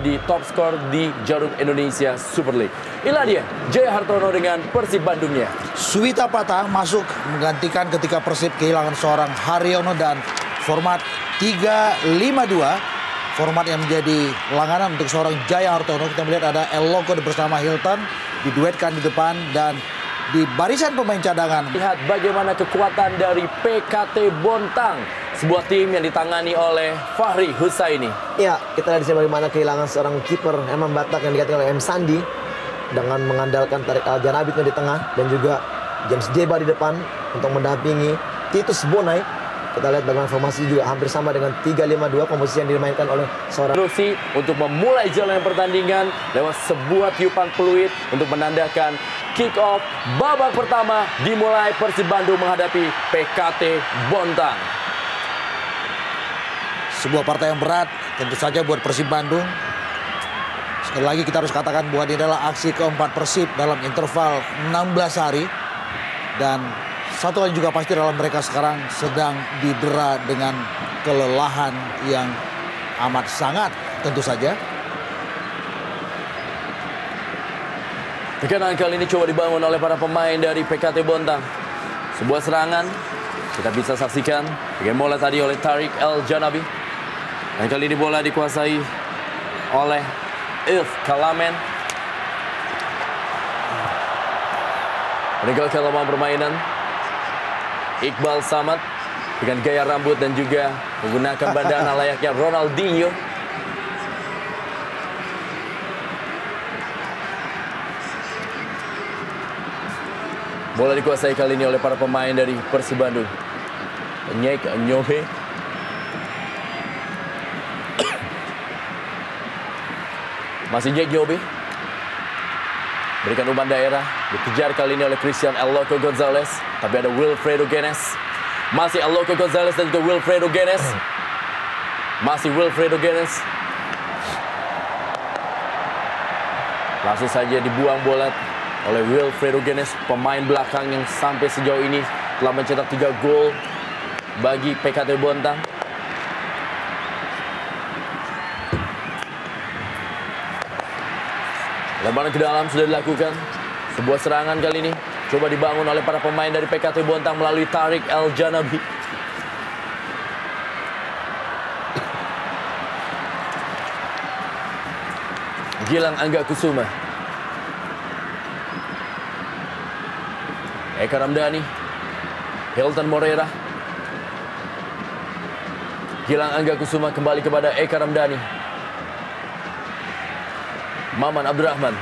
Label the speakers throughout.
Speaker 1: menjadi top skor di Jarum Indonesia Super League. Inilah dia Jaya Hartono dengan Persib Bandungnya.
Speaker 2: Suwita Patah masuk menggantikan ketika Persib kehilangan seorang Haryono dan format 3-5-2. Format yang menjadi langganan untuk seorang Jaya Hartono. Kita melihat ada El Loco bersama Hilton diduetkan di depan dan di barisan pemain cadangan.
Speaker 1: Lihat bagaimana kekuatan dari PKT Bontang, sebuah tim yang ditangani oleh Fahri Husaini.
Speaker 3: Ya, kita lihat di sini bagaimana kehilangan seorang kiper Emam Batak yang digantikan oleh M. Sandi dengan mengandalkan Tarik Aljanabitnya di tengah dan juga James Deba di depan untuk mendampingi Titus Bonai. Kita lihat bagaimana formasi juga hampir sama dengan 3-5-2, komposisi yang dimainkan oleh seorang
Speaker 1: Rusi untuk memulai jalannya pertandingan lewat sebuah tiupan peluit untuk menandakan kick off babak pertama dimulai. Persib Bandung menghadapi PKT Bontang.
Speaker 2: Sebuah partai yang berat tentu saja buat Persib Bandung. Sekali lagi kita harus katakan bahwa ini adalah aksi keempat Persib dalam interval 16 hari. Dan satu hal juga pasti dalam mereka sekarang sedang didera dengan kelelahan yang amat sangat tentu saja.
Speaker 1: Tekanan kali ini coba dibangun oleh para pemain dari PKT Bontang. Sebuah serangan kita bisa saksikan dengan bola tadi oleh Tarik El Janabi. Dan kali ini bola dikuasai oleh If Kalamen. Meninggalkan lapangan permainan Iqbal Samad dengan gaya rambut dan juga menggunakan bandana layaknya Ronaldinho. Bola dikuasai kali ini oleh para pemain dari Persib Bandung. Nyek Nyobe. Masih Nyek Nyobe. Berikan umpan daerah. Dikejar kali ini oleh Christian El Loco Gonzalez. Tapi ada Wilfredo Genes. Masih El Loco Gonzalez dan juga Wilfredo Genes. Masih Wilfredo Genes. Langsung saja dibuang bola oleh Wilfredo Genes, pemain belakang yang sampai sejauh ini telah mencetak 3 gol bagi PKT Bontang. Lemparan ke dalam sudah dilakukan. Sebuah serangan kali ini coba dibangun oleh para pemain dari PKT Bontang melalui Tarik El Janabi. Gilang Angga Kusuma. Eka Ramdhani, Hilton Morera. Gilang Angga Kusuma kembali kepada Eka Ramdhani. Maman Abdurrahman.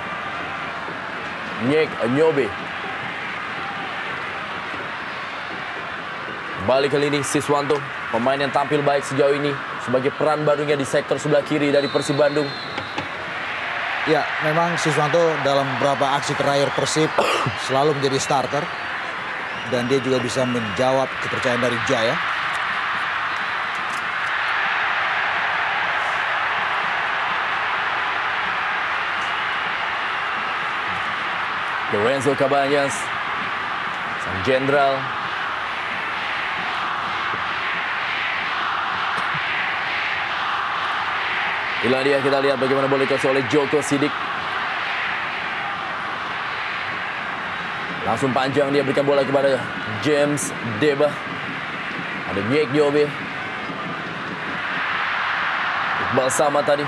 Speaker 1: Nyek Nyobe. Balik kali ini Siswanto, pemain yang tampil baik sejauh ini sebagai peran barunya di sektor sebelah kiri dari Persib Bandung.
Speaker 2: Ya, memang Siswanto dalam beberapa aksi terakhir Persib selalu menjadi starter. Dan dia juga bisa menjawab kepercayaan dari Jaya.
Speaker 1: Lorenzo Cabañas, sang jenderal. Inilah dia, kita lihat bagaimana bola dikuasai oleh Joko Sidik. Langsung panjang dia berikan bola kepada James Deba. Ada Nyek Nyobe. Iqbal Samad tadi.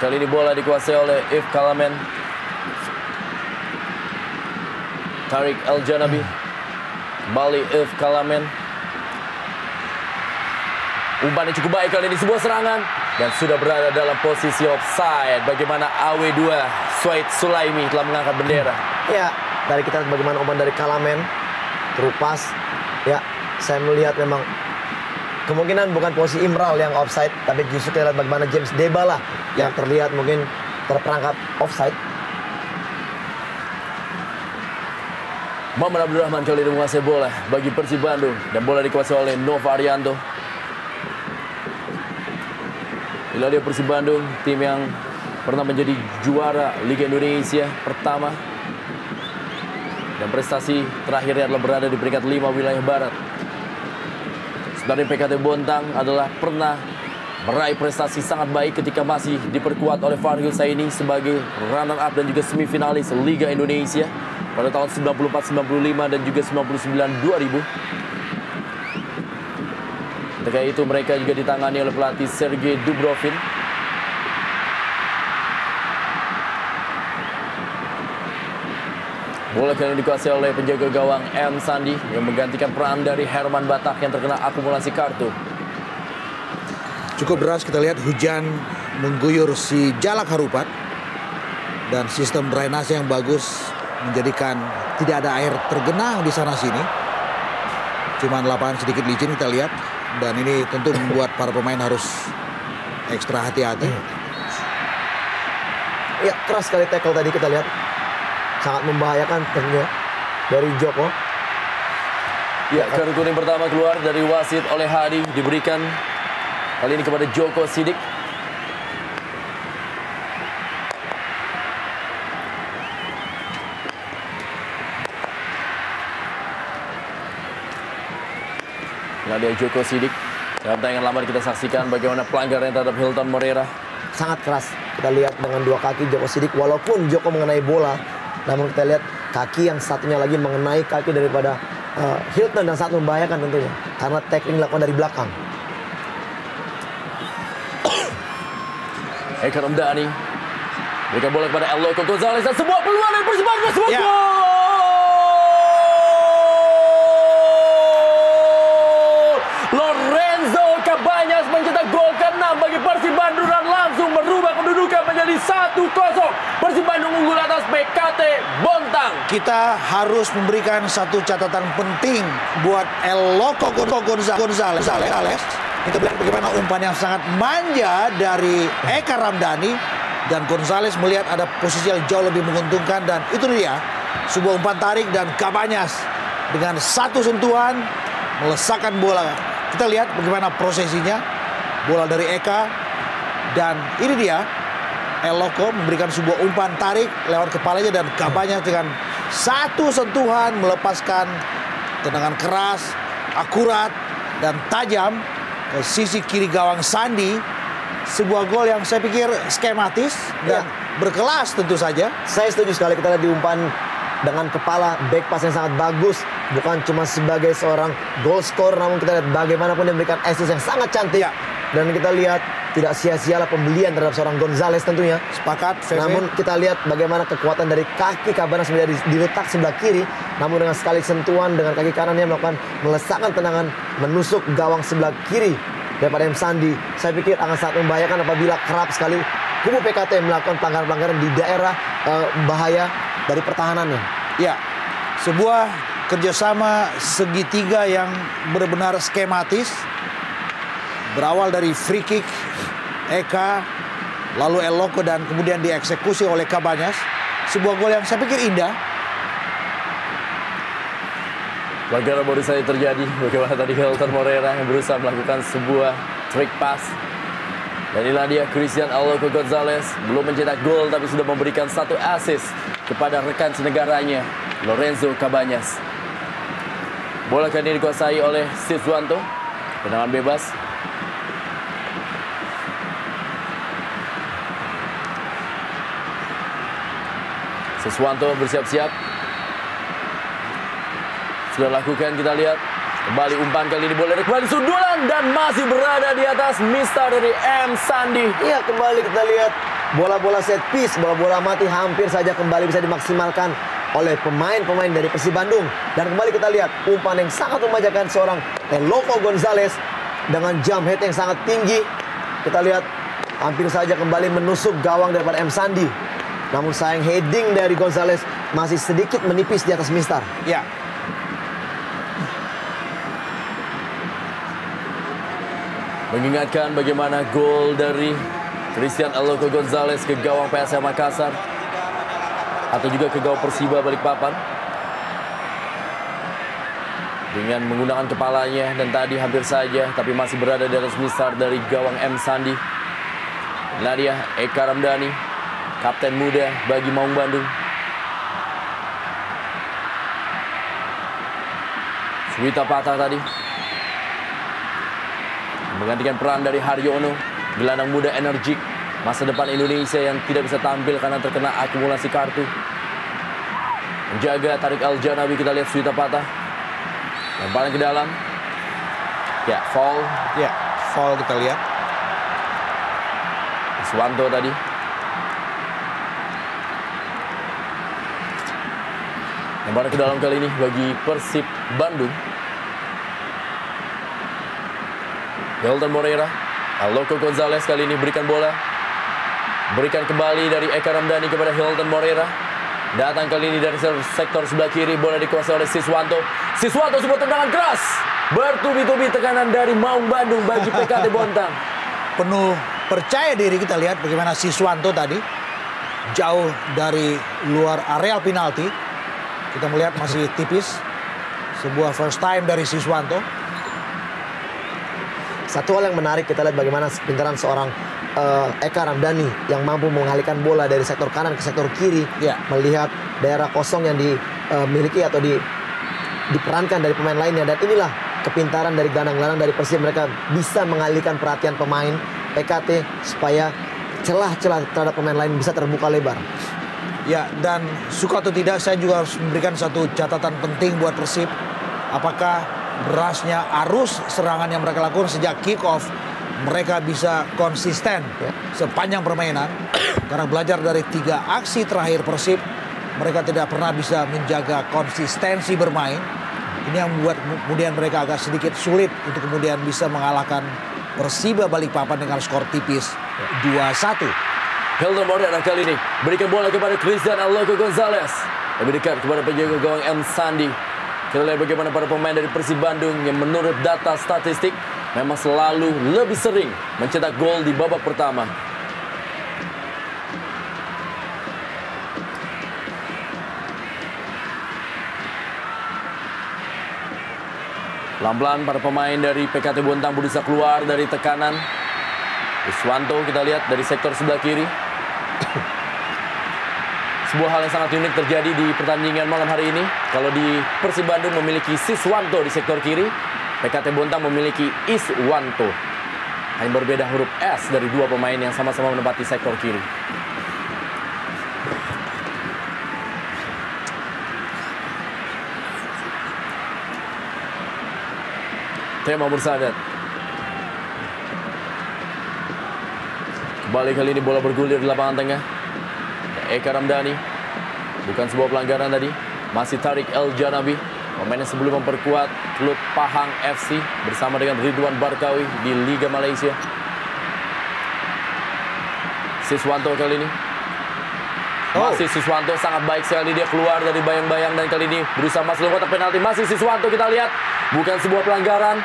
Speaker 1: Kali ini bola dikuasai oleh If Kalamen. Tarik El Janabi. Kembali If Kalamen. Umpannya cukup baik kali ini, sebuah serangan. Dan sudah berada dalam posisi offside. Bagaimana AW2 Suaid Sulaimi telah mengangkat bendera.
Speaker 3: Ya, dari kita lihat bagaimana umpan dari Kalamen terupas. Ya, saya melihat memang kemungkinan bukan posisi Imral yang offside, tapi justru kita lihat bagaimana James Deba lah yang terlihat mungkin terperangkap offside.
Speaker 1: Maman Abdurrahman kali ini menguasai bola bagi Persib Bandung dan bola dikuasai oleh Nova Arianto. Inilah dia Persib Bandung, tim yang pernah menjadi juara Liga Indonesia pertama. Dan prestasi terakhirnya adalah berada di peringkat 5 wilayah barat. Sementara PKT Bontang adalah pernah meraih prestasi sangat baik ketika masih diperkuat oleh Farhil Saini sebagai runner up dan juga semifinalis Liga Indonesia pada tahun 94-95 dan juga 99-2000. Ketika itu mereka juga ditangani oleh pelatih Sergei Dubrovin. Bola kali ini dikuasai oleh penjaga gawang M. Sandi yang menggantikan peran dari Herman Batak yang terkena akumulasi kartu.
Speaker 2: Cukup deras kita lihat hujan mengguyur si Jalak Harupat. Dan sistem drainase yang bagus menjadikan tidak ada air tergenang di sana sini. Cuman lapangan sedikit licin kita lihat. Dan ini tentu membuat para pemain harus ekstra hati-hati.
Speaker 3: Ya, keras sekali tackle tadi kita lihat. Sangat membahayakan tentunya dari Joko.
Speaker 1: Ya, kartu kuning pertama keluar dari wasit oleh Hadi diberikan kali ini kepada Joko Sidik. Nah, dia Joko Sidik. Dalam tayangan lamar kita saksikan bagaimana pelanggaran terhadap Hilton Moreira.
Speaker 3: Sangat keras. Kita lihat dengan dua kaki Joko Sidik. Walaupun Joko mengenai bola, namun kita lihat kaki yang satunya lagi mengenai kaki daripada Hilton dan sangat membahayakan tentunya. Karena tackling dilakukan dari belakang.
Speaker 1: Eka Ramdhani berikan bola kepada El Loco Gonzalez dan sebuah peluang dari Persibandung. Sebuah
Speaker 2: Ya.
Speaker 1: gol! Lorenzo Cabañas mencetak gol ke-6 bagi Persibandung dan langsung merubah kedudukan menjadi 1-0. Persibandung unggul atas PKT Bontang.
Speaker 2: Kita harus memberikan satu catatan penting buat El Loco Gonzalez. Kita lihat bagaimana umpan yang sangat manja dari Eka Ramdhani. Dan Gonzalez melihat ada posisi yang jauh lebih menguntungkan. Dan itu dia, sebuah umpan tarik dan Cabañas dengan satu sentuhan melesakkan bola. Kita lihat bagaimana prosesinya. Bola dari Eka. Dan ini dia, El Loco memberikan sebuah umpan tarik lewat kepalanya. Dan Cabañas dengan satu sentuhan melepaskan tendangan keras, akurat, dan tajam ke sisi kiri gawang Sandi. Sebuah gol yang saya pikir skematis dan berkelas tentu saja.
Speaker 3: Saya setuju sekali, kita lihat di umpan dengan kepala, back pass yang sangat bagus. Bukan cuma sebagai seorang goal scorer, namun kita lihat bagaimanapun dia memberikan assist yang sangat cantik.
Speaker 2: Ya.
Speaker 3: Dan kita lihat tidak sia-sialah pembelian terhadap seorang Gonzalez tentunya.
Speaker 2: Sepakat, Feve.
Speaker 3: Namun kita lihat bagaimana kekuatan dari kaki Cabañas menjadi diletak sebelah kiri. Namun dengan sekali sentuhan dengan kaki kanannya melakukan melesakkan tendangan menusuk gawang sebelah kiri daripada M. Sandi. Saya pikir akan sangat membahayakan apabila kerap sekali kubu PKT melakukan pelanggaran-pelanggaran di daerah bahaya dari pertahanannya.
Speaker 2: Ya, sebuah kerjasama segitiga yang benar-benar skematis. Berawal dari free kick Eka, lalu El Loco dan kemudian dieksekusi oleh Cabañas. Sebuah gol yang saya pikir indah.
Speaker 1: Pelanggaran baru saja terjadi. Bagaimana tadi Hilton Moreira yang berusaha melakukan sebuah trick pass. Dan inilah dia Christian El Loco Gonzalez. Belum mencetak gol tapi sudah memberikan satu assist kepada rekan senegaranya Lorenzo Cabañas. Bola kali ini dikuasai oleh Siswanto. Tendangan bebas. Siswanto bersiap-siap. Sudah lakukan, kita lihat. Kembali umpan kali ini, bola kembali sundulan dan masih berada di atas Mister dari M. Sandi.
Speaker 3: Iya, kembali kita lihat bola-bola set piece, bola-bola mati hampir saja kembali bisa dimaksimalkan oleh pemain-pemain dari Persib Bandung. Dan kembali kita lihat umpan yang sangat memanjakan seorang El Loco Gonzalez dengan jump head yang sangat tinggi. Kita lihat hampir saja kembali menusuk gawang daripada M. Sandi. Namun sayang heading dari Gonzalez masih sedikit menipis di atas Mister.
Speaker 2: Ya.
Speaker 1: Mengingatkan bagaimana gol dari Christian El Loco Gonzalez ke gawang PSM Makassar atau juga ke gawang Persiba Balikpapan dengan menggunakan kepalanya, dan tadi hampir saja tapi masih berada di atas Mister dari gawang M. Sandi. Nadia Eka Ramdhani, kapten muda bagi Maung Bandung. Suwita patah tadi menggantikan peran dari Haryono. gelandang muda energik masa depan Indonesia yang tidak bisa tampil karena terkena akumulasi kartu. Menjaga Tariq Al-Janabi, kita lihat Suita patah. Lemparan ke dalam. Ya, foul.
Speaker 2: Ya, foul kita lihat.
Speaker 1: Iswanto tadi. Lemparan ke dalam kali ini bagi Persib Bandung. Hilton Moreira, Aloko Gonzalez kali ini berikan bola. Berikan kembali dari Eka Ramdhani kepada Hilton Moreira. Datang kali ini dari sektor sebelah kiri, bola dikuasai oleh Siswanto. Siswanto sebuah tendangan keras. Bertubi-tubi tekanan dari Maung Bandung bagi PKT Bontang.
Speaker 2: Penuh percaya diri kita lihat bagaimana Siswanto tadi. Jauh dari luar areal penalti. Kita melihat masih tipis. Sebuah first time dari Siswanto.
Speaker 3: Satu hal yang menarik, kita lihat bagaimana pintaran seorang Eka Ramdhani yang mampu mengalihkan bola dari sektor kanan ke sektor kiri.
Speaker 2: Ya.
Speaker 3: Melihat daerah kosong yang dimiliki atau diperankan dari pemain lainnya. Dan inilah kepintaran dari gelandang-gelandang dari Persib. Mereka bisa mengalihkan perhatian pemain PKT supaya celah-celah terhadap pemain lain bisa terbuka lebar.
Speaker 2: Ya, dan suka atau tidak saya juga harus memberikan satu catatan penting buat Persib. Apakah berasnya arus serangan yang mereka lakukan sejak kick off, mereka bisa konsisten sepanjang permainan. Karena belajar dari 3 aksi terakhir Persib, mereka tidak pernah bisa menjaga konsistensi bermain. Ini yang membuat kemudian mereka agak sedikit sulit untuk kemudian bisa mengalahkan Persiba Balikpapan dengan skor tipis 2-1.
Speaker 1: Hilton Moreira kali ini berikan bola kepada Christian Aloko Gonzalez. Lebih dekat kepada penjaga gawang M. Sandi. Kita lihat bagaimana para pemain dari Persib Bandung yang menurut data statistik memang selalu lebih sering mencetak gol di babak pertama. Pelan-pelan para pemain dari PKT Bontang berusaha keluar dari tekanan. Iswanto kita lihat dari sektor sebelah kiri. Sebuah hal yang sangat unik terjadi di pertandingan malam hari ini. Kalau di Persib Bandung memiliki Siswanto di sektor kiri, PKT Bontang memiliki Iswanto. Hanya berbeda huruf S dari 2 pemain yang sama-sama menempati sektor kiri. Tema Mursadat. Kembali kali ini bola bergulir di lapangan tengah. Eka Ramdhani. Bukan sebuah pelanggaran tadi. Masih Tariq Al-Janabi. Pemain yang sebelum memperkuat klub Pahang FC bersama dengan Ridwan Barkawi di Liga Malaysia. Siswanto kali ini. Masih Siswanto sangat baik sekali, dia keluar dari bayang-bayang dan kali ini berusaha masuk kotak penalti. Masih Siswanto, kita lihat bukan sebuah pelanggaran.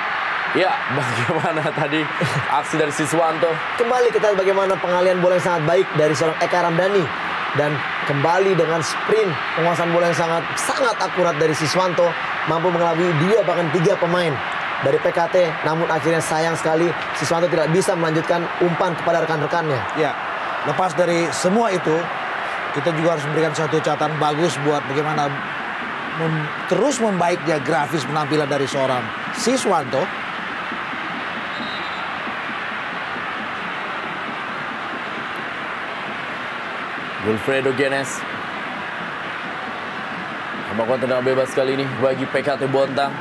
Speaker 1: Ya, bagaimana tadi aksi dari Siswanto.
Speaker 3: Kembali kita lihat bagaimana pengalihan bola yang sangat baik dari seorang Eka Ramdhani. Dan kembali dengan sprint penguasaan bola yang sangat akurat dari Siswanto. Mampu mengelabui 2 bahkan 3 pemain dari PKT. Namun akhirnya sayang sekali Siswanto tidak bisa melanjutkan umpan kepada rekan-rekannya.
Speaker 2: Ya, lepas dari semua itu, kita juga harus memberikan satu catatan bagus buat bagaimana terus membaiknya grafis penampilan dari seorang Siswanto.
Speaker 1: Wilfredo Genes melakukan tendangan bebas kali ini bagi PKT Bontang.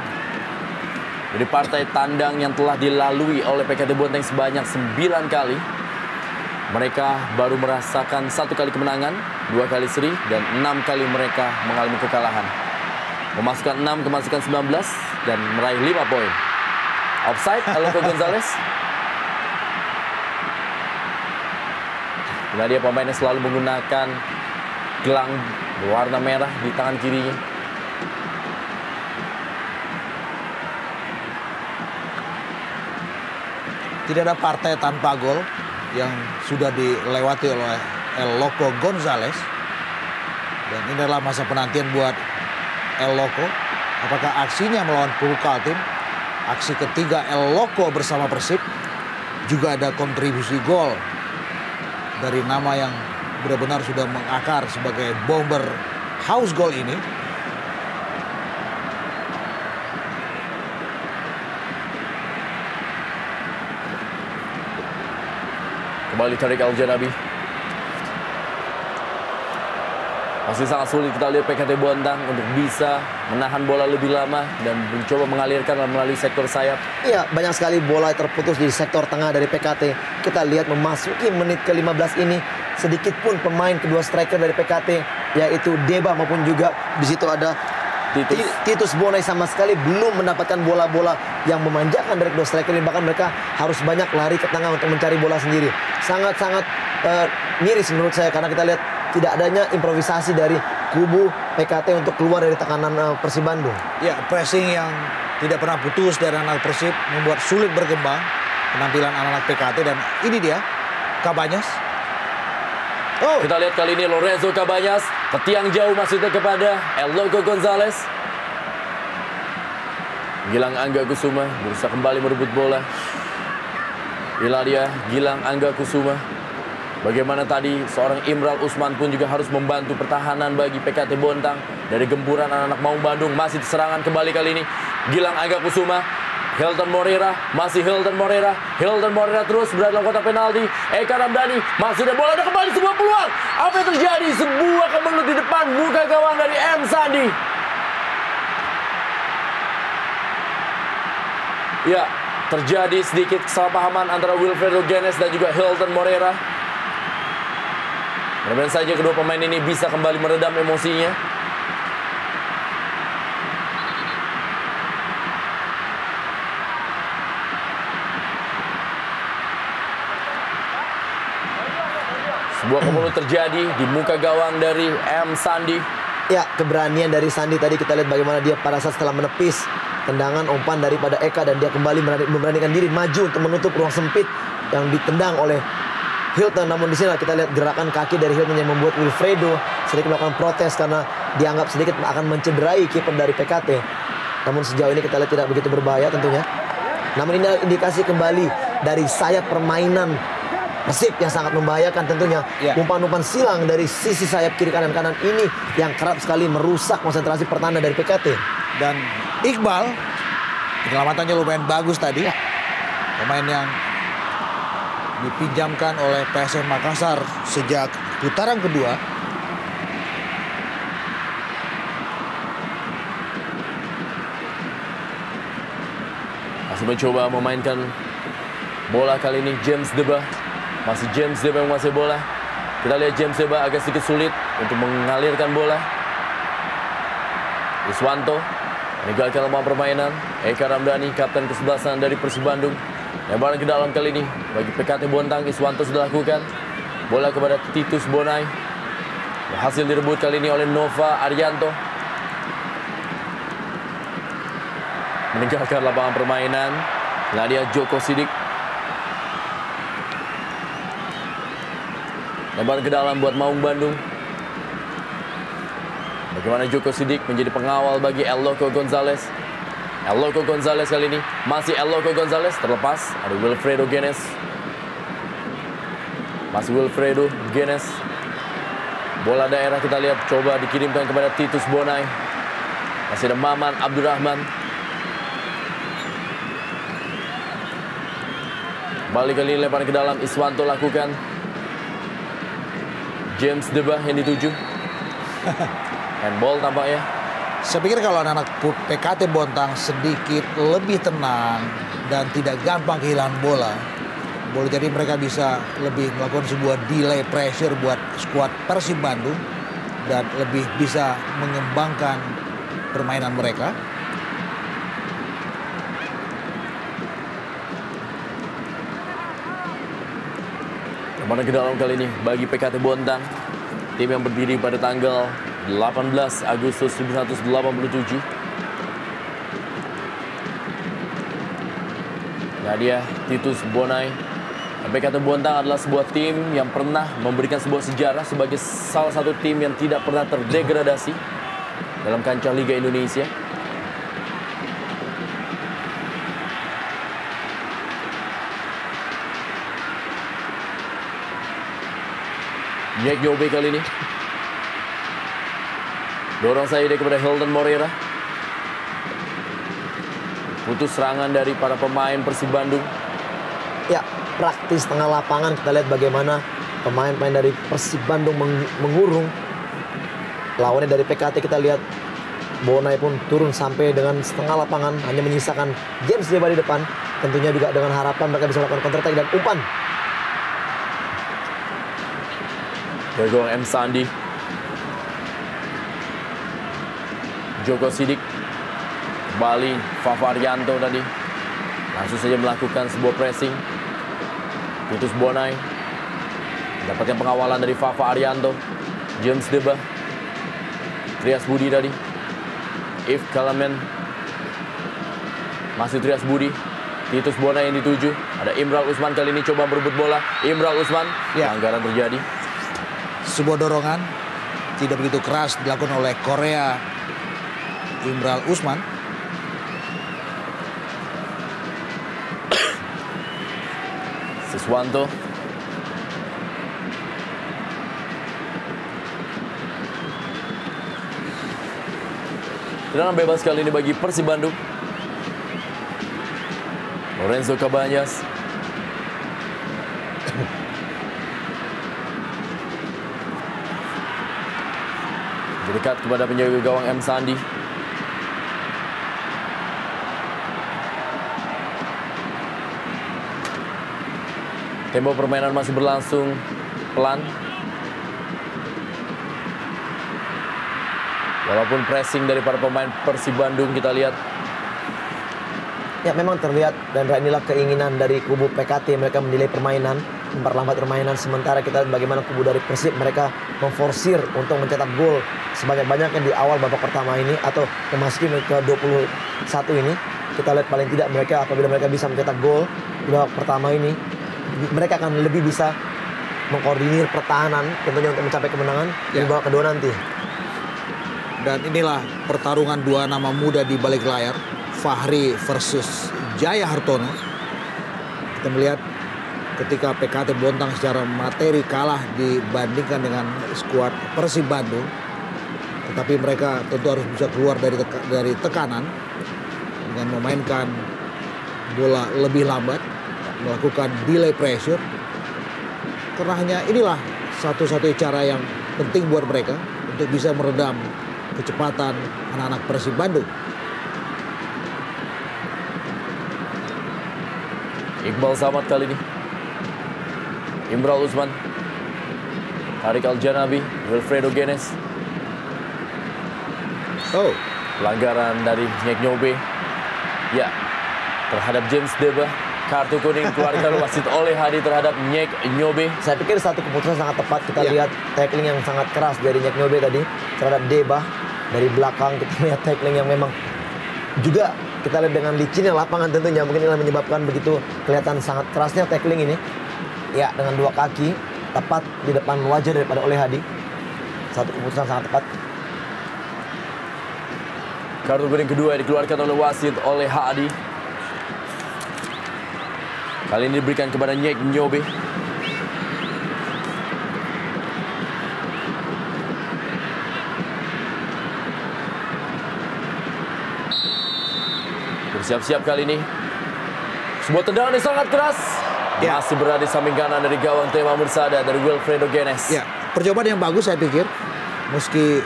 Speaker 1: Jadi partai tandang yang telah dilalui oleh PKT Bontang sebanyak 9 kali. Mereka baru merasakan 1 kali kemenangan, 2 kali seri, dan 6 kali mereka mengalami kekalahan. Memasukkan 6, kemasukan 19, dan meraih 5 poin. Offside, Aloko Gonzalez. Nah, dia pemain yang selalu menggunakan gelang berwarna merah di tangan kirinya.
Speaker 2: Tidak ada partai tanpa gol yang sudah dilewati oleh Aloko Gonzalez. Dan ini adalah masa penantian buat Aloko. Apakah aksinya melawan Purkaltim, aksi ketiga Aloko bersama Persib, juga ada kontribusi gol dari nama yang benar-benar sudah mengakar sebagai bomber house goal ini.
Speaker 1: Kembali Tariq Al-Janabi. Masih sangat sulit kita lihat PKT Bontang untuk bisa menahan bola lebih lama dan mencoba mengalirkan melalui sektor sayap.
Speaker 3: Iya, banyak sekali bola terputus di sektor tengah dari PKT. Kita lihat memasuki menit ke-15 ini, sedikit pun pemain kedua striker dari PKT, yaitu Deba maupun juga di situ ada Titus Bonai sama sekali belum mendapatkan bola-bola yang memanjakan dari kedua striker ini. Bahkan mereka harus banyak lari ke tengah untuk mencari bola sendiri. Sangat-sangat miris menurut saya karena kita lihat tidak adanya improvisasi dari kubu PKT untuk keluar dari tekanan Persib Bandung.
Speaker 2: Ya, pressing yang tidak pernah putus dari anak Persib membuat sulit berkembang penampilan anak-anak PKT, dan ini dia Cabañas.
Speaker 1: Oh, kita lihat kali ini Lorenzo Cabañas ke tiang jauh maksudnya kepada El Loco Gonzalez. Gilang Angga Kusuma berusaha kembali merebut bola. Inilah dia Gilang Angga Kusuma. Bagaimana tadi seorang Imral Usman pun juga harus membantu pertahanan bagi PKT Bontang dari gempuran anak-anak Maung Bandung. Masih serangan kembali kali ini Gilang Angga Kusuma, Hilton Moreira, masih Hilton Moreira terus berada dalam kotak penalti. Eka Ramdhani masih ada bola, ada kembali sebuah peluang. Apa yang terjadi? Sebuah kemelut di depan muka gawang dari M Sandi. Ya, terjadi sedikit kesalahpahaman antara Wilfredo Genes dan juga Hilton Moreira. Mudah-mudahan saja kedua pemain ini bisa kembali meredam emosinya. Sebuah kemelut terjadi di muka gawang dari M Sandi.
Speaker 3: Ya, keberanian dari Sandi tadi kita lihat bagaimana dia pada saat setelah menepis tendangan umpan daripada Eka dan dia kembali memberanikan diri maju untuk menutup ruang sempit yang ditendang oleh Hilton. Namun di sini kita lihat gerakan kaki dari Hilton yang membuat Wilfredo sedikit melakukan protes karena dianggap sedikit akan mencederai kiper dari PKT. Namun sejauh ini kita lihat tidak begitu berbahaya tentunya. Namun ini indikasi kembali dari sayap permainan Persib yang sangat membahayakan tentunya. Umpan-umpan silang dari sisi sayap kiri kanan ini yang kerap sekali merusak konsentrasi pertahanan dari PKT.
Speaker 2: Dan Iqbal penyelamatannya lumayan bagus tadi. Pemain yang dipinjamkan oleh PSM Makassar sejak putaran kedua.
Speaker 1: Masih mencoba memainkan bola kali ini James Deba. Masih James Deba yang menguasai bola. Kita lihat James Deba agak sedikit sulit untuk mengalirkan bola. Iswanto meninggalkan lapangan permainan. Eka Ramdhani, kapten ke-11 dari Persib Bandung. Lebaran ke dalam kali ini bagi PKT Bontang. Iswanto sudah lakukan. Bola kepada Titus Bonai. Berhasil direbut kali ini oleh Nova Arianto. Meninggalkan lapangan permainan. Nadia Joko Sidik. Lebaran ke dalam buat Maung Bandung. Bagaimana Joko Sidik menjadi pengawal bagi El Loco Gonzalez. El Loco Gonzalez kali ini masih El Loco Gonzalez, terlepas ada Wilfredo Genes. Masih Wilfredo Genes. Bola daerah kita lihat coba dikirimkan kepada Titus Bonai. Masih ada Maman Abdurrahman. Balik kali ini lemparan ke dalam, Iswanto lakukan. James Deba yang dituju. Handball tampaknya.
Speaker 2: Saya pikir kalau anak-anak PKT Bontang sedikit lebih tenang dan tidak gampang kehilangan bola, boleh jadi mereka bisa lebih melakukan sebuah delay pressure buat skuad Persib Bandung dan lebih bisa mengembangkan permainan mereka.
Speaker 1: Kemana ke dalam kali ini bagi PKT Bontang, tim yang berdiri pada tanggal 18 Agustus 1987. Nadia Titus Bonai. PKT Bontang adalah sebuah tim yang pernah memberikan sebuah sejarah sebagai salah satu tim yang tidak pernah terdegradasi dalam kancah Liga Indonesia. Nyek Yobe kali ini. Dorong saya kepada Hilton Moreira. Putus serangan dari para pemain Persib Bandung.
Speaker 3: Ya, praktis tengah lapangan. Kita lihat bagaimana pemain-pemain dari Persib Bandung mengurung lawannya dari PKT. Kita lihat Bonai pun turun sampai dengan setengah lapangan, hanya menyisakan James Deba di depan. Tentunya juga dengan harapan mereka bisa melakukan counter attack dan umpan.
Speaker 1: Dari gawang M. Sandi. Joko Sidik. Kembali Fafa Arianto tadi. Langsung saja melakukan sebuah pressing. Titus Bonai. Mendapatkan pengawalan dari Fafa Arianto. James Deba. Trias Budi tadi. If Kalamen. Masih Trias Budi. Titus Bonai yang dituju. Ada Imral Usman kali ini coba berebut bola. Imral Usman.
Speaker 2: Ya.
Speaker 1: Pelanggaran terjadi.
Speaker 2: Sebuah dorongan tidak begitu keras dilakukan oleh Korea Imral Usman.
Speaker 1: Siswanto. Tendangan bebas kali ini bagi Persib Bandung. Lorenzo Cabañas. Dekat kepada penjaga gawang M. Sandi. Tempo permainan masih berlangsung pelan. Walaupun pressing dari para pemain Persib Bandung kita lihat.
Speaker 3: Ya memang terlihat dan inilah keinginan dari kubu PKT, mereka menilai permainan, memperlambat permainan. Sementara kita lihat bagaimana kubu dari Persib, mereka memforsir untuk mencetak gol sebanyak-banyaknya di awal babak pertama ini atau memasuki menit ke-21 ini. Kita lihat paling tidak mereka apabila mereka bisa mencetak gol di babak pertama ini, mereka akan lebih bisa mengkoordinir pertahanan tentunya untuk mencapai kemenangan di babak kedua nanti.
Speaker 2: Dan inilah pertarungan dua nama muda di balik layar, Fahri versus Jaya Hartono. Kita melihat ketika PKT Bontang secara materi kalah dibandingkan dengan skuad Persib Bandung, tetapi mereka tentu harus bisa keluar dari tekanan dengan memainkan bola lebih lambat, melakukan delay pressure. Karena hanya inilah satu-satunya cara yang penting buat mereka untuk bisa meredam kecepatan anak-anak Persib Bandung.
Speaker 1: Iqbal Samad kali ini. Imral Usman. Tariq Al-Janabi. Wilfredo Genes.
Speaker 2: Oh,
Speaker 1: Pelanggaran dari Nyek Nyobe. Ya, terhadap James Deba. Kartu kuning keluarkan wasit oleh Hadi terhadap Nyek Nyobe.
Speaker 3: Saya pikir satu keputusan sangat tepat. Kita
Speaker 2: Ya.
Speaker 3: lihat tackling yang sangat keras dari Nyek Nyobe tadi terhadap Deba. Dari belakang kita lihat tackling yang memang juga kita lihat dengan licinnya lapangan tentunya. Mungkin inilah menyebabkan begitu kelihatan sangat kerasnya tackling ini. Ya, dengan dua kaki tepat di depan wajah daripada oleh Hadi. Satu keputusan sangat tepat.
Speaker 1: Kartu kuning kedua dikeluarkan oleh wasit oleh Hadi. Kali ini diberikan kepada Nyek Nyobe. Bersiap-siap kali ini. Sebuah tendangan yang sangat keras.
Speaker 2: Ya.
Speaker 1: Masih berada di samping kanan dari gawang Tema Mursada dari Wilfredo Genes.
Speaker 2: ya, percobaan yang bagus saya pikir. Meski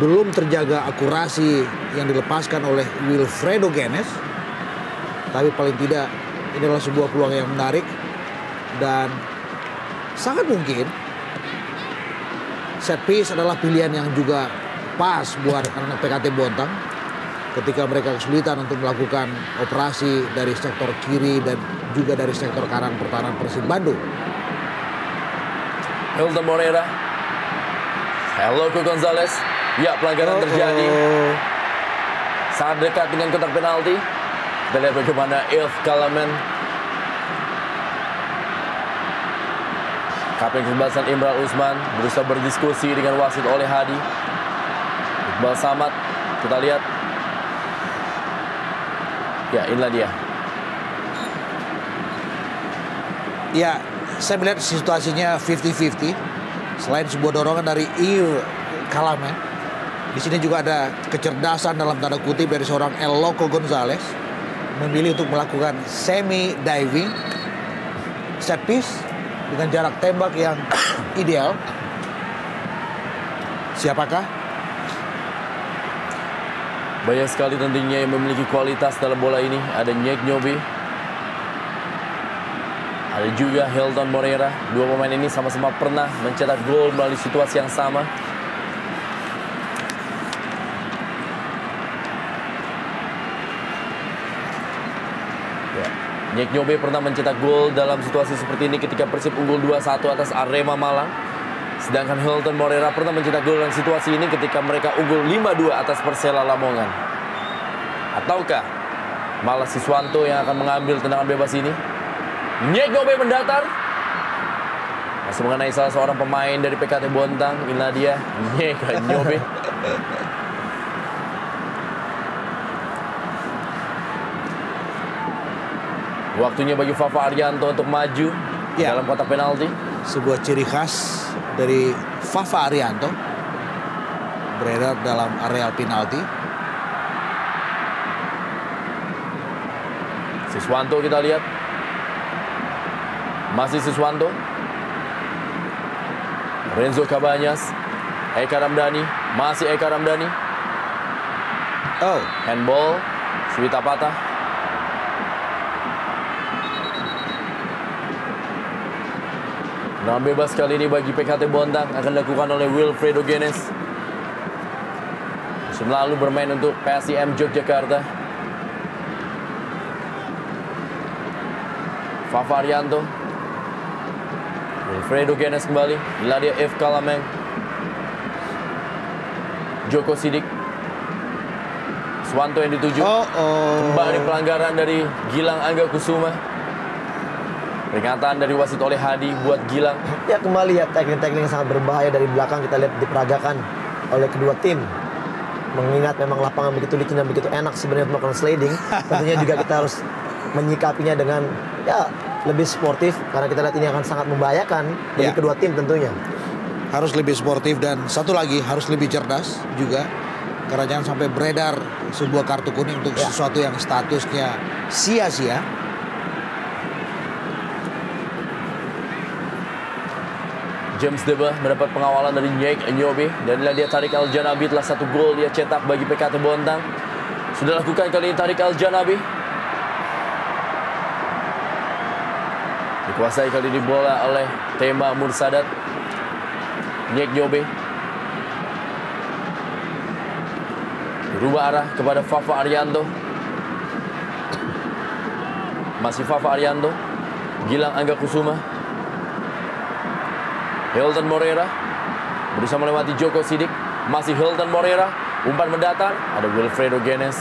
Speaker 2: belum terjaga akurasi yang dilepaskan oleh Wilfredo Genes, tapi paling tidak inilah sebuah peluang yang menarik dan sangat mungkin set piece adalah pilihan yang juga pas buat anak-anak PKT Bontang ketika mereka kesulitan untuk melakukan operasi dari sektor kiri dan juga dari sektor kanan pertahanan Persib Bandung.
Speaker 1: Hilton Moreira. Eloko Gonzalez. Ya, pelanggaran terjadi. Sangat dekat dengan kotak penalti. Kita lihat bagaimana Ilf Kalamen. Kapten kesebelasan Imral Usman berusaha berdiskusi dengan wasit oleh Hadi. Iqbal Samad. Kita lihat. Ya, inilah dia.
Speaker 2: Ya, saya melihat situasinya 50-50. Selain sebuah dorongan dari Ir Kalamen, di sini juga ada kecerdasan dalam tanda kutip dari seorang Eloko Gonzalez memilih untuk melakukan semi diving set piece dengan jarak tembak yang ideal. Siapakah?
Speaker 1: Banyak sekali tentunya yang memiliki kualitas dalam bola ini. Ada Nyek Nyobe, ada juga Hilton Moreira. Dua pemain ini sama-sama pernah mencetak gol melalui situasi yang sama. Nyek Nyobe pernah mencetak gol dalam situasi seperti ini ketika Persib unggul 2-1 atas Arema Malang. Sedangkan Hilton Moreira pernah mencetak gol dalam situasi ini ketika mereka unggul 5-2 atas Persela Lamongan. Ataukah malah Siswanto yang akan mengambil tendangan bebas ini? Nyek Nyobe mendatar. Masih mengenai salah seorang pemain dari PKT Bontang. Inilah dia, Nyek Nyobe. Waktunya bagi Fafa Arianto untuk maju dalam kotak penalti.
Speaker 2: Sebuah ciri khas dari Fafa Arianto beredar dalam areal penalti.
Speaker 1: Siswanto kita lihat. Masih Siswanto. Renzo Cabanyas. Eka Ramdhani. Masih Eka Ramdhani.
Speaker 2: Oh,
Speaker 1: Handball. Suwita Patah. Tendangan bebas kali ini bagi PKT Bontang akan dilakukan oleh Wilfredo Genes. Musim lalu bermain untuk PSIM Yogyakarta. Fafa Arianto. Wilfredo Genes kembali. Inilah dia F. Kalameng. Joko Sidik. Swanto yang dituju. Kembali pelanggaran dari Gilang Angga Kusuma. Peringatan dari wasit oleh Hadi buat Gilang.
Speaker 3: Ya kembali ya teknik-teknik yang sangat berbahaya dari belakang kita lihat diperagakan oleh kedua tim. Mengingat memang lapangan begitu licin dan begitu enak sebenarnya melakukan sliding. Tentunya juga kita harus menyikapinya dengan ya lebih sportif. Karena kita lihat ini akan sangat membahayakan bagi kedua tim tentunya.
Speaker 2: Harus lebih sportif dan satu lagi harus lebih cerdas juga. Karena jangan sampai beredar sebuah kartu kuning untuk sesuatu yang statusnya sia-sia.
Speaker 1: James Deba mendapat pengawalan dari Nyek Nyobe. Dan dia Tariq Al-Janabi telah satu gol dia cetak bagi PKT Bontang. Sudah lakukan kali ini Tariq Al-Janabi. Dikuasai kali ini bola oleh Tema Mursadat. Nyek Nyobe. Berubah arah kepada Fafa Arianto. Masih Fafa Arianto. Gilang Angga Kusuma. Hilton Moreira berusaha melewati Joko Sidik. Masih Hilton Moreira. Umpan mendatar. Ada Wilfredo Genes.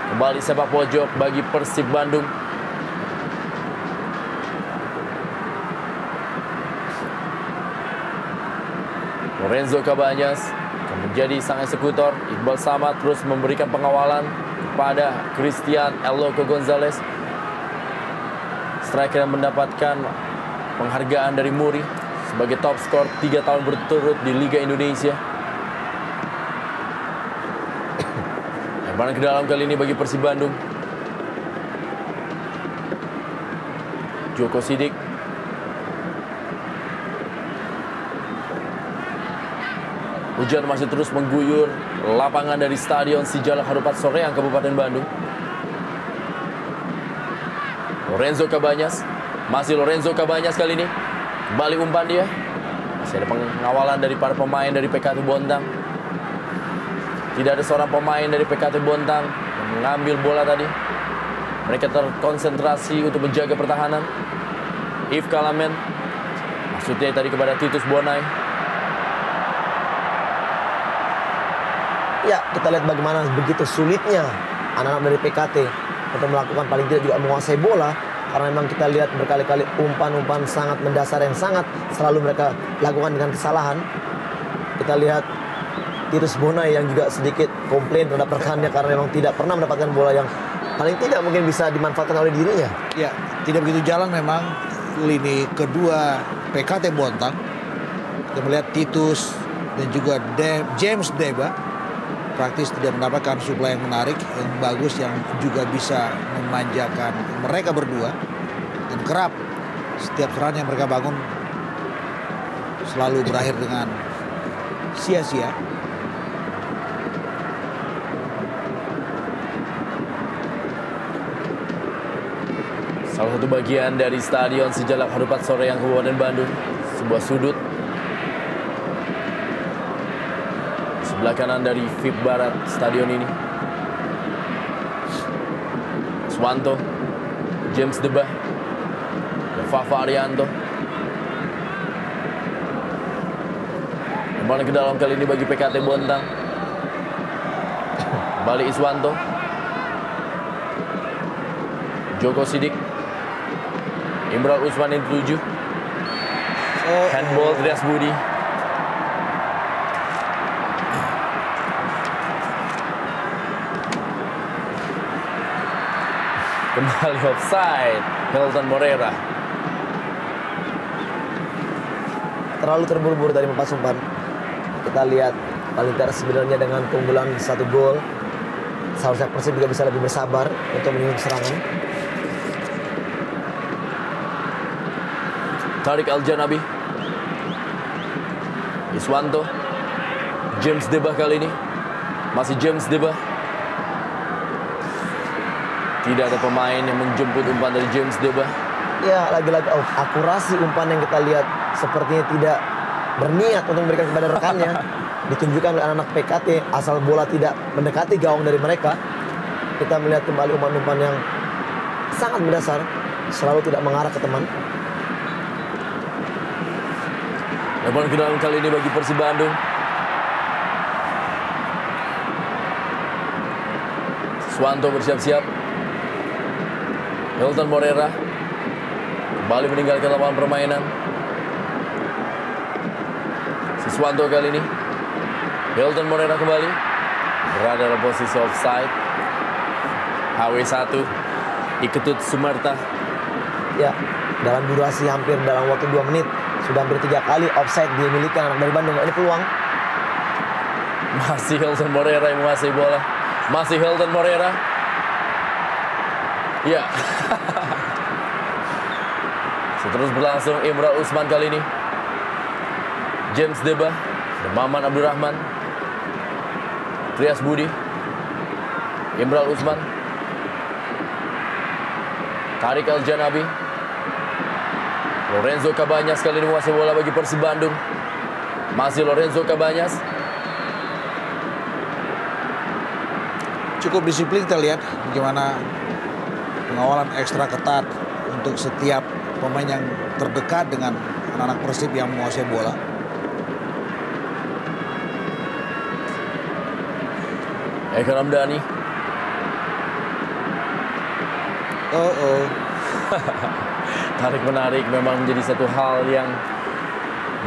Speaker 1: Kembali sepak pojok bagi Persib Bandung. Lorenzo Cabanyas akan menjadi sang eksekutor. Iqbal Samad terus memberikan pengawalan kepada Christian Eloko Gonzalez. Striker yang mendapatkan penghargaan dari Muri sebagai top skor 3 tahun berturut di Liga Indonesia. Lemparan ke dalam kali ini bagi Persib Bandung. Joko Sidik. Hujan masih terus mengguyur lapangan dari Stadion Sijalak Harupat Soreang, Kabupaten Bandung. Lorenzo Cabanyas. Masih Lorenzo Cabanyas kali ini. Kembali umpan dia. Masih ada pengawalan dari para pemain dari PKT Bontang. Tidak ada seorang pemain dari PKT Bontang yang mengambil bola tadi. Mereka terkonsentrasi untuk menjaga pertahanan. Yves Kalamen. Maksudnya tadi kepada Titus Bonai.
Speaker 3: Ya, kita lihat bagaimana begitu sulitnya anak-anak dari PKT untuk melakukan paling tidak juga menguasai bola. Karena memang kita lihat berkali-kali umpan-umpan sangat mendasar yang sangat selalu mereka lakukan dengan kesalahan. Kita lihat Titus Bonai yang juga sedikit komplain terhadap rekannya karena memang tidak pernah mendapatkan bola yang paling tidak mungkin bisa dimanfaatkan oleh dirinya.
Speaker 2: Ya, tidak begitu jalan memang lini kedua PKT Bontang. Kita melihat Titus dan juga James Deba praktis tidak mendapatkan suplai yang menarik, yang bagus, yang juga bisa memanjakan mereka berdua. Dan kerap Setiap serangan yang mereka bangun selalu berakhir dengan sia-sia.
Speaker 1: Salah satu bagian dari Stadion Sejalak Harupat Soreang Kabupaten Bandung. Sebuah sudut sebelah kanan dari VIP Barat stadion ini. Swanto, James Debah, Fafa Arianto. Kembali ke dalam kali ini bagi PKT Bontang. Balik Iswanto, Joko Sidik, Imral Usman yang 7. Handball Trias Budi. Kembali offside, Hilton Morera.
Speaker 3: Terlalu terburu-buru dari mempas umpan. Kita lihat paling tidak sebenarnya dengan keunggulan 1 gol, seharusnya Persib juga bisa lebih bersabar untuk menyusun serangan.
Speaker 1: Tariq Al-Janabi, Iswanto, James Debah kali ini. Masih James Debah. Tidak ada pemain yang menjemput umpan dari James Debah.
Speaker 3: Ya, lagi-lagi akurasi umpan yang kita lihat sepertinya tidak berniat untuk memberikan kepada rekannya. Ditunjukkan oleh anak-anak PKT asal bola tidak mendekati gawang dari mereka. Kita melihat kembali umpan-umpan yang sangat mendasar, selalu tidak mengarah ke teman.
Speaker 1: Lebaran ke dalam kali ini bagi Persib Bandung. Swanto bersiap-siap. Hilton Morera kembali meninggalkan lapangan permainan. Siswanto kali ini. Hilton Morera kembali berada dalam posisi offside. HW1 Iketut Sumerta.
Speaker 3: Ya, dalam durasi hampir dalam waktu 2 menit sudah hampir 3 kali offside dimiliki anak dari Bandung. Ini peluang.
Speaker 1: Masih Hilton Morera yang menguasai bola. Masih Hilton Morera. Ya. Terus berlangsung Imral Usman kali ini. James Debah, Maman Abdurrahman, Trias Budi, Imral Usman, Tariq Al-Janabi, Lorenzo Cabanyas kali ini menguasai bola bagi Persib Bandung. Masih Lorenzo Cabanyas.
Speaker 2: Cukup disiplin kita lihat bagaimana pengawalan ekstra ketat untuk setiap pemain yang terdekat dengan anak-anak Persib yang menguasai bola.
Speaker 1: Eka Ramdhani. Tarik menarik memang menjadi satu hal yang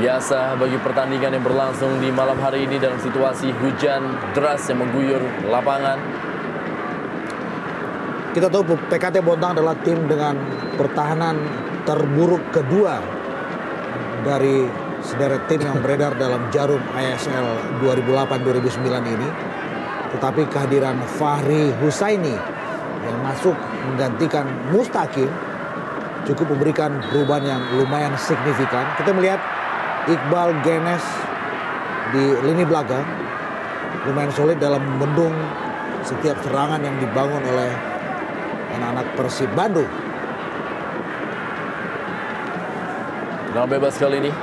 Speaker 1: biasa bagi pertandingan yang berlangsung di malam hari ini dalam situasi hujan deras yang mengguyur lapangan.
Speaker 2: Kita tahu PKT Bontang adalah tim dengan pertahanan terburuk kedua dari sederet tim yang beredar dalam jarum ISL 2008-2009 ini. Tetapi kehadiran Fahri Husaini yang masuk menggantikan Mustaqim cukup memberikan perubahan yang lumayan signifikan. Kita melihat Iqbal Genes di lini belakang lumayan solid dalam membendung setiap serangan yang dibangun oleh anak-anak Persib Bandung.
Speaker 1: Tenang bebas kali ini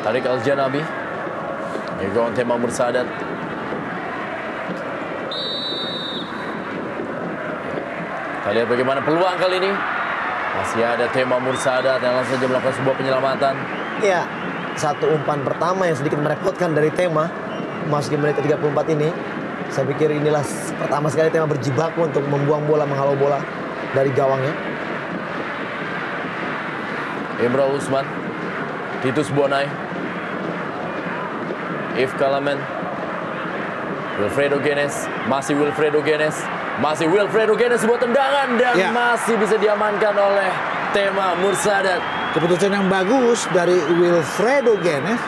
Speaker 1: Tariq Al-Janabi, Egon Tema Mursadat. Kita lihat bagaimana peluang kali ini. Masih ada Tema Mursadat yang langsung saja melakukan sebuah penyelamatan.
Speaker 3: Ya, satu umpan pertama yang sedikit merepotkan dari Tema masuk di menit 34 ini. Saya pikir inilah pertama sekali Tema berjibaku untuk membuang bola, menghalau bola dari gawangnya.
Speaker 1: Imral Usman, Titus Bonai, If Kalamen, Wilfredo Genes, masih Wilfredo Genes, sebuah tendangan dan masih bisa diamankan oleh Tema Mursadat.
Speaker 2: Keputusan yang bagus dari Wilfredo Genes.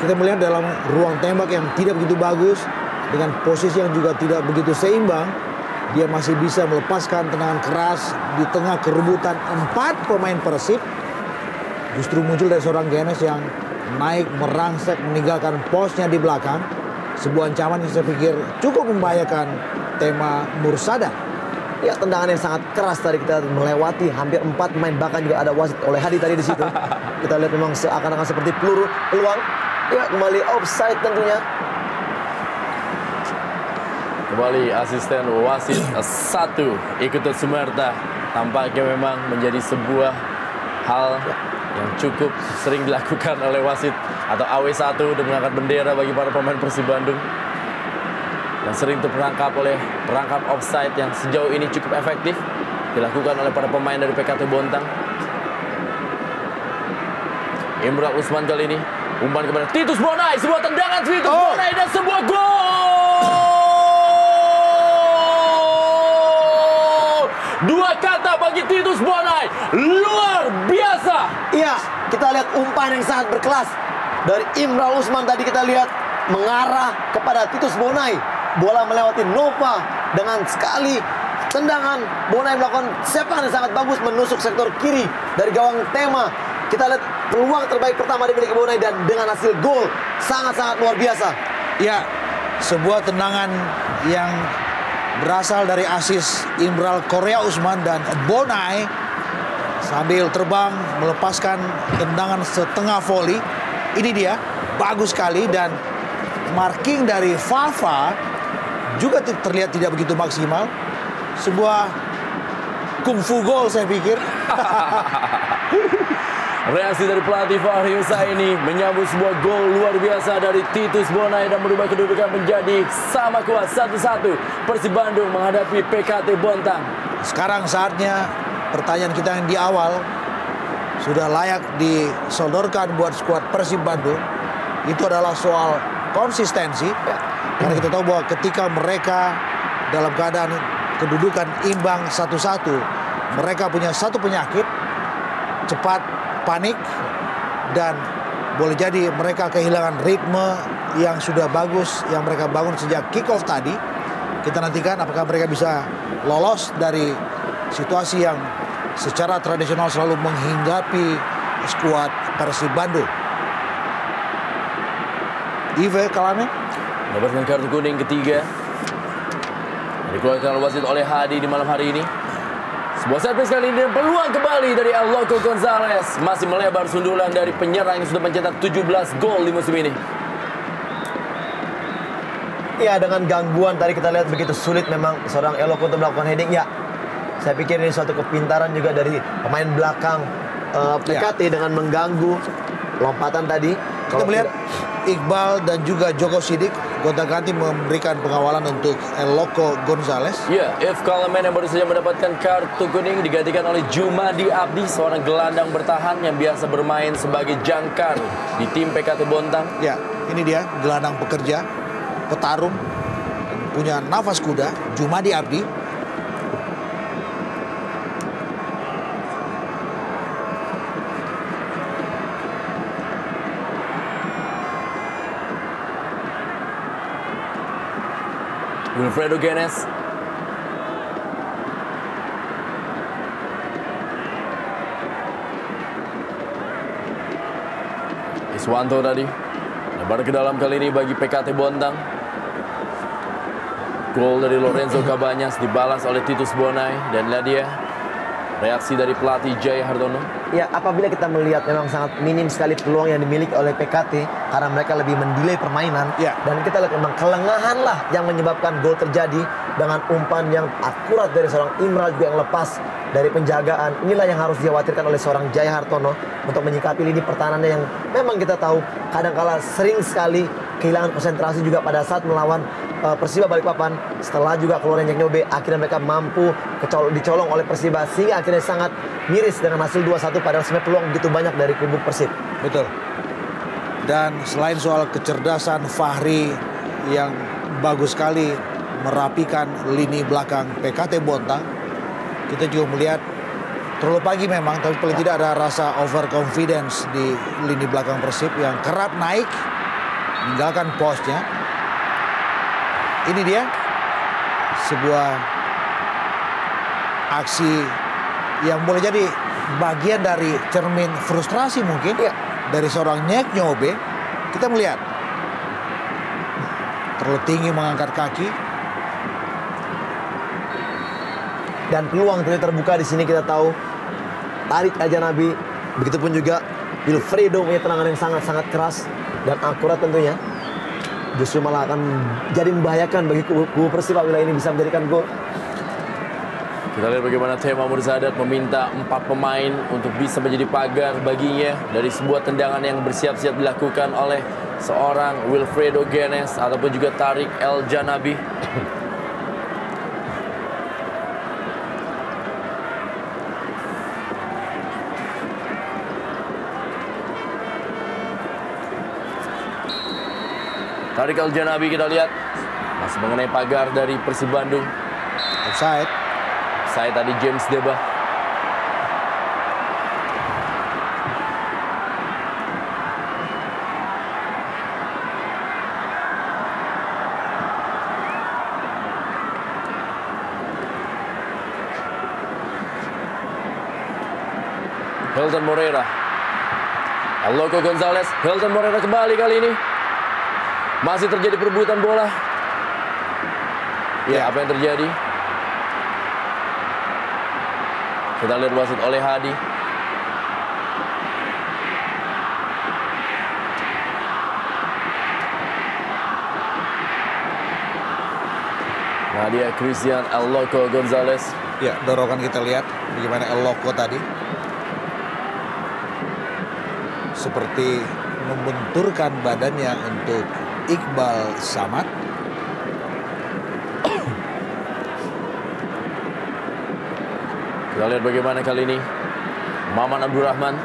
Speaker 2: Kita melihat dalam ruang tembak yang tidak begitu bagus, dengan posisi yang juga tidak begitu seimbang, dia masih bisa melepaskan tendangan keras di tengah kerebutan 4 pemain Persib justru muncul dari seorang Genes yang naik merangsek meninggalkan posnya di belakang. Sebuah ancaman yang saya pikir cukup membahayakan tema Mursada.
Speaker 3: Ya, tendangan yang sangat keras tadi, kita melewati hampir 4 pemain, bahkan juga ada wasit oleh Hadi tadi di situ. Kita lihat memang seakan-akan seperti peluru peluang. Ya, kembali offside tentunya.
Speaker 1: Kembali asisten wasit 1 Ikutus Sumerta. Tampaknya memang menjadi sebuah hal yang cukup sering dilakukan oleh wasit atau AW1 untuk mengangkat bendera bagi para pemain Persib Bandung. Yang sering terperangkap oleh perangkap offside yang sejauh ini cukup efektif dilakukan oleh para pemain dari PKT Bontang. Imran Usman kali ini umpan kepada Titus Bonai, sebuah tendangan Titus Bonai dan sebuah gol. 2 kata bagi Titus Bonai, luar biasa.
Speaker 3: Iya, kita lihat umpan yang sangat berkelas dari Imran Usman tadi, kita lihat mengarah kepada Titus Bonai. Bola melewati Nova dengan sekali tendangan. Bonai melakukan sepakan yang sangat bagus menusuk sektor kiri dari gawang Tema. Kita lihat peluang terbaik pertama dimiliki Bonai dan dengan hasil gol sangat-sangat luar biasa.
Speaker 2: Ya, sebuah tendangan yang berasal dari asis Imral Korea Usman dan Bonai sambil terbang melepaskan tendangan setengah volley. Ini dia, bagus sekali, dan marking dari Fafa juga terlihat tidak begitu maksimal. Sebuah kungfu gol saya pikir.
Speaker 1: Reaksi dari pelatih Fahri Husaini menyambut sebuah gol luar biasa dari Titus Bonai dan merubah kedudukan menjadi sama kuat 1-1. Persib Bandung menghadapi PKT Bontang.
Speaker 2: Sekarang saatnya pertanyaan kita yang di awal sudah layak disodorkan buat skuad Persib Bandung. Itu adalah soal konsistensi. Karena kita tahu bahwa ketika mereka dalam keadaan kedudukan imbang 1-1, mereka punya satu penyakit, cepat panik, dan boleh jadi mereka kehilangan ritme yang sudah bagus yang mereka bangun sejak kick off tadi. Kita nantikan apakah mereka bisa lolos dari situasi yang secara tradisional selalu menghinggapi skuad Persib Bandung. Ive Kalame
Speaker 1: mendapatkan kartu kuning ketiga. Dikeluarkan wasit oleh Hadi di malam hari ini. Sebuah set piece kali ini dan peluang kembali dari El Loco Gonzalez. Masih melebar sundulan dari penyerang yang sudah mencetak 17 gol di musim ini.
Speaker 3: Ya, dengan gangguan tadi kita lihat begitu sulit memang seorang El Loco untuk melakukan heading. Ya, saya pikir ini suatu kepintaran juga dari pemain belakang PKT dengan mengganggu lompatan tadi.
Speaker 2: Kita melihat Iqbal dan juga Joko Sidik gonta-ganti memberikan pengawalan untuk El Loco Gonzalez.
Speaker 1: Ya, If Kalamen yang baru saja mendapatkan kartu kuning digantikan oleh Jumadi Abdi, seorang gelandang bertahan yang biasa bermain sebagai jangkar di tim PKT Bontang.
Speaker 2: Ya, ini dia gelandang pekerja, petarung, punya nafas kuda, Jumadi Abdi.
Speaker 1: Wilfredo Genes. Iswanto tadi lebar ke dalam kali ini bagi PKT Bontang. Gol dari Lorenzo Cabanyas dibalas oleh Titus Bonai dan Ladia. Reaksi dari pelatih Jaya Hartono.
Speaker 3: Ya, apabila kita melihat memang sangat minim sekali peluang yang dimiliki oleh PKT karena mereka lebih mendelay permainan.
Speaker 2: Ya.
Speaker 3: Dan kita lihat memang kelengahan lah yang menyebabkan gol terjadi dengan umpan yang akurat dari seorang Imral juga yang lepas dari penjagaan. Inilah yang harus dikhawatirkan oleh seorang Jaya Hartono untuk menyikapi lini pertahanannya yang memang kita tahu kadangkala sering sekali kehilangan konsentrasi juga pada saat melawan Persiba Balikpapan. Setelah juga keluarnya Jack Nyobe, akhirnya mereka mampu dicolong oleh Persiba sehingga akhirnya sangat miris dengan hasil 2-1 padahal sebenarnya peluang begitu banyak dari kubu Persib.
Speaker 2: Betul. Dan selain soal kecerdasan Fahri yang bagus sekali merapikan lini belakang PKT Bontang, kita juga melihat terlalu pagi memang, tapi paling tidak ada rasa overconfidence di lini belakang Persib yang kerap naik meninggalkan posnya. Ini dia sebuah aksi yang boleh jadi bagian dari cermin frustrasi mungkin dari seorang Nyek Nyobe. Kita melihat terlalu tinggi mengangkat kaki.
Speaker 3: Dan peluang terbuka di sini kita tahu. Tarik Al Janabi, begitupun juga Wilfredo punya tendangan yang sangat-sangat keras dan akurat tentunya. Justru malah akan jadi membahayakan bagi kubu Persib apabila ini bisa menjadikan gol.
Speaker 1: Kita lihat bagaimana Tema Mursadat meminta 4 pemain untuk bisa menjadi pagar baginya dari sebuah tendangan yang bersiap-siap dilakukan oleh seorang Wilfredo Genes ataupun juga Tarik El Janabi. Tarik El Janabi kita lihat masih mengenai pagar dari Persib Bandung.
Speaker 2: Offside.
Speaker 1: Saya tadi James Deba. Hilton Moreira. Aloko Gonzalez. Hilton Moreira kembali kali ini. Masih terjadi perebutan bola. Ya, apa yang terjadi? Kita lihat wasit oleh Hadi. Nah, dia Christian El Loco Gonzalez.
Speaker 2: Ya, dorongan kita lihat bagaimana El Loco tadi. Seperti membenturkan badannya untuk Iqbal Samad.
Speaker 1: Kita lihat bagaimana kali ini Maman Abdurrahman,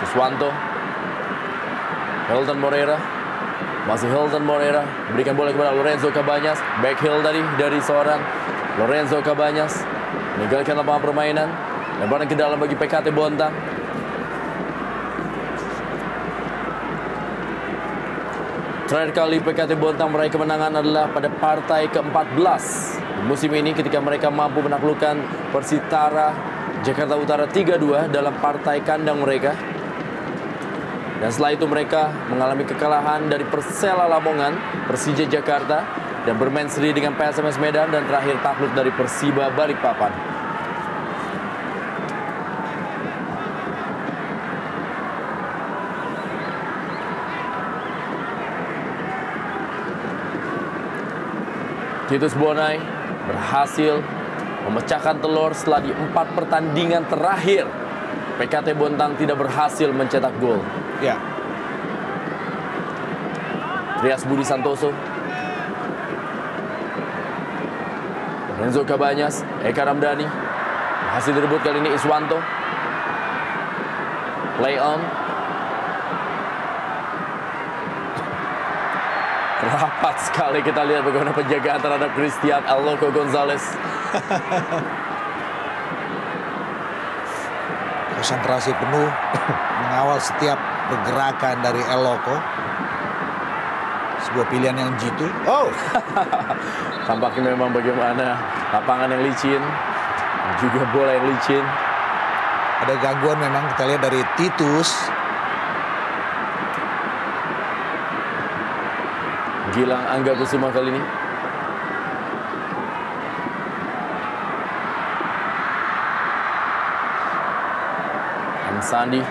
Speaker 1: Suswanto, Hilton Moreira, masih Hilton Moreira berikan bola kepada Lorenzo Cabañas. Back heel tadi dari seorang Lorenzo Cabañas meninggalkan lapangan permainan. Lemparan ke dalam bagi PKT Bontang. Terakhir kali PKT Bontang meraih kemenangan adalah pada partai ke-14 musim ini ketika mereka mampu menaklukkan Persitara Jakarta Utara 3-2 dalam partai kandang mereka. Dan setelah itu mereka mengalami kekalahan dari Persela Lamongan, Persija Jakarta, dan bermain seri dengan PSMS Medan, dan terakhir takluk dari Persiba Balikpapan. Titus Bonai berhasil memecahkan telur setelah di 4 pertandingan terakhir PKT Bontang tidak berhasil mencetak gol.
Speaker 2: Ya.
Speaker 1: Trias Budi Santoso, Lorenzo Cabañas, Eka Ramdhani, berhasil direbut kali ini Iswanto. Play on. Rapat sekali kita lihat bagaimana penjagaan terhadap Christian El Loco Gonzalez.
Speaker 2: Konsentrasi penuh mengawal setiap pergerakan dari El Loco. Sebuah pilihan yang jitu. Oh,
Speaker 1: Tampaknya memang bagaimana lapangan yang licin, juga bola yang licin.
Speaker 2: ada gangguan memang kita lihat dari Titus.
Speaker 1: Gilang Angga Kusuma kali ini. Sandi.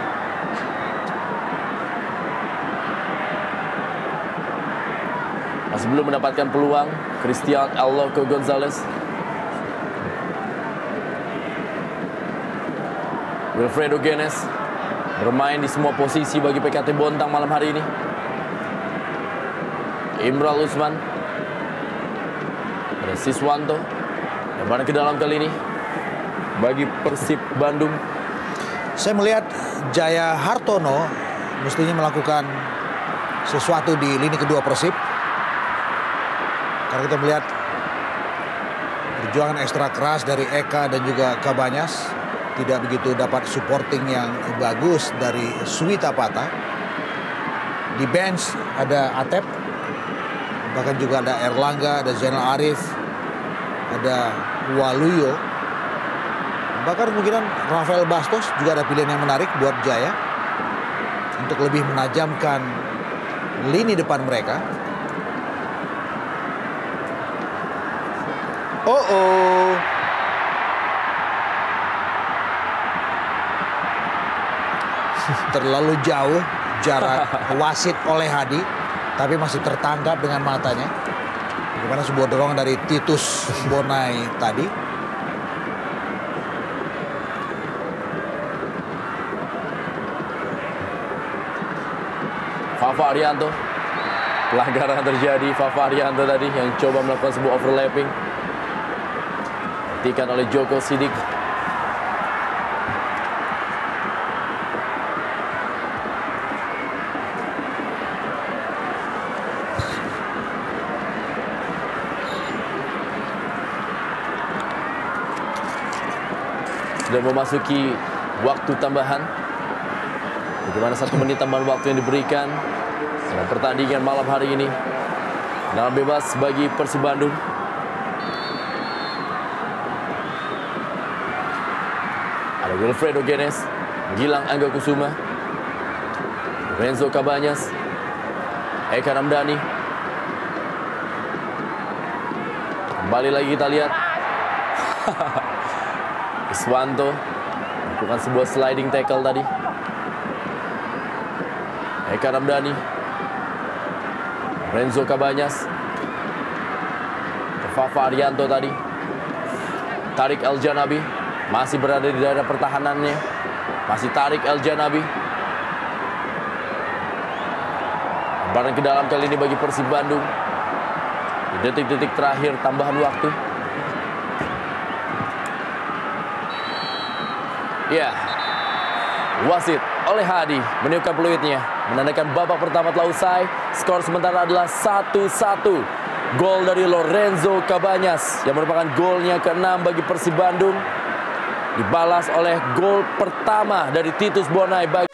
Speaker 1: Masih belum mendapatkan peluang. Christian El Loco Gonzalez. Wilfredo Genes bermain di semua posisi bagi PKT Bontang malam hari ini. Imral Usman. Ada Siswanto. Dan mana ke dalam kali ini bagi Persib Bandung.
Speaker 2: Saya melihat Jaya Hartono mestinya melakukan sesuatu di lini kedua Persib. Karena kita melihat perjuangan ekstra keras dari Eka dan juga Cabañas. Tidak begitu dapat supporting yang bagus dari Suwita Pata. Di bench ada Atep. Bahkan juga ada Erlangga, ada Zainal Arif, ada Waluyo. Bahkan kemungkinan Rafael Bastos juga ada pilihan yang menarik buat Jaya untuk lebih menajamkan lini depan mereka. Oh. Terlalu jauh jarak wasit oleh Hadi, tapi masih tertangkap dengan matanya. Bagaimana sebuah dorongan dari Titus Bonai tadi.
Speaker 1: Fafa Arianto. Pelanggaran terjadi. Fafa Arianto tadi yang coba melakukan sebuah overlapping. Dihentikan oleh Joko Sidik. Sudah memasuki waktu tambahan. Bagaimana 1 menit tambahan waktu yang diberikan dalam pertandingan malam hari ini. Tendangan bebas bagi Persib Bandung. Ada Wilfredo Genes, Gilang Angga Kusuma, Renzo Cabanyas, Eka Ramdhani. Kembali lagi kita lihat. Iswanto melakukan sebuah sliding tackle tadi. Eka Ramdhani, Renzo Cabanyas, Fafa Arianto tadi. Tarik El Janabi masih berada di daerah pertahanannya. Masih Tarik El Janabi. Barang ke dalam kali ini bagi Persib Bandung. Di detik-detik terakhir tambahan waktu. Ya, wasit oleh Hadi meniupkan peluitnya, menandakan babak pertama telah usai. Skor sementara adalah 1-1. Gol dari Lorenzo Cabanyas yang merupakan golnya ke-6 bagi Persib Bandung, dibalas oleh gol pertama dari Titus Bonai bagi